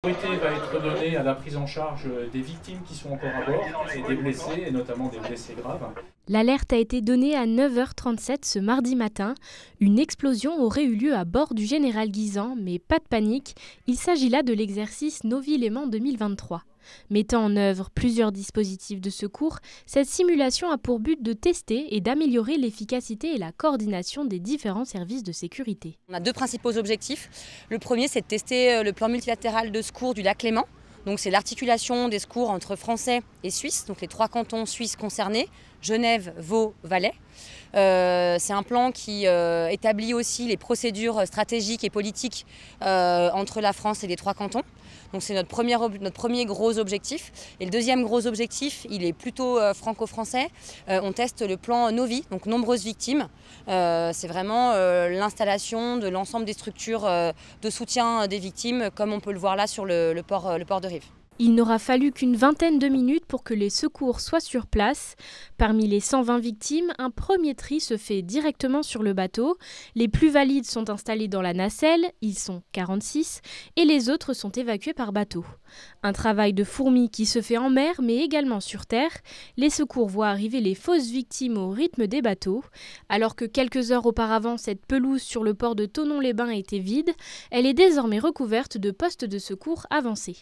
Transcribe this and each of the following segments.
La priorité va être donnée à la prise en charge des victimes qui sont encore à bord et des blessés, et notamment des blessés graves. L'alerte a été donnée à 9h37 ce mardi matin. Une explosion aurait eu lieu à bord du Général Guisan, mais pas de panique, il s'agit là de l'exercice Novi-Léman 2023. Mettant en œuvre plusieurs dispositifs de secours, cette simulation a pour but de tester et d'améliorer l'efficacité et la coordination des différents services de sécurité. On a deux principaux objectifs. Le premier, c'est de tester le plan multilatéral de secours du lac Léman. Donc c'est l'articulation des secours entre Français et Suisses, donc les 3 cantons suisses concernés, Genève, Vaud, Valais. C'est un plan qui établit aussi les procédures stratégiques et politiques entre la France et les 3 cantons. Donc c'est notre premier gros objectif. Et le deuxième gros objectif, il est plutôt franco-français. On teste le plan Novi, donc nombreuses victimes. C'est vraiment l'installation de l'ensemble des structures de soutien des victimes, comme on peut le voir là sur le port de Rive. Il n'aura fallu qu'une vingtaine de minutes pour que les secours soient sur place. Parmi les 120 victimes, un premier tri se fait directement sur le bateau. Les plus valides sont installés dans la nacelle, ils sont 46, et les autres sont évacués par bateau. Un travail de fourmi qui se fait en mer mais également sur terre. Les secours voient arriver les fausses victimes au rythme des bateaux. Alors que quelques heures auparavant, cette pelouse sur le port de Thonon-les-Bains était vide, elle est désormais recouverte de postes de secours avancés.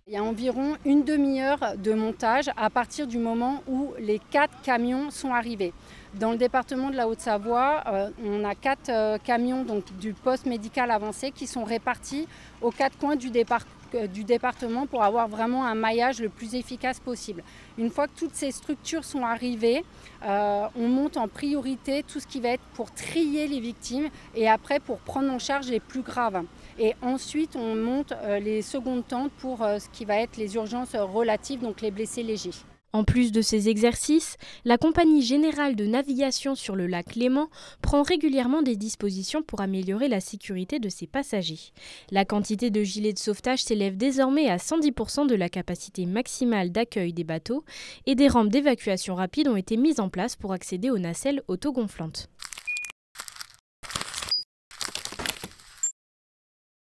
Il y a environ une demi-heure de montage à partir du moment où les 4 camions sont arrivés. Dans le département de la Haute-Savoie, on a 4 camions donc, du poste médical avancé qui sont répartis aux 4 coins du département pour avoir vraiment un maillage le plus efficace possible. Une fois que toutes ces structures sont arrivées, on monte en priorité tout ce qui va être pour trier les victimes et après pour prendre en charge les plus graves. Et ensuite, on monte les secondes tentes pour ce qui va être les urgences relatives, donc les blessés légers. En plus de ces exercices, la Compagnie générale de navigation sur le lac Léman prend régulièrement des dispositions pour améliorer la sécurité de ses passagers. La quantité de gilets de sauvetage s'élève désormais à 110% de la capacité maximale d'accueil des bateaux et des rampes d'évacuation rapide ont été mises en place pour accéder aux nacelles autogonflantes.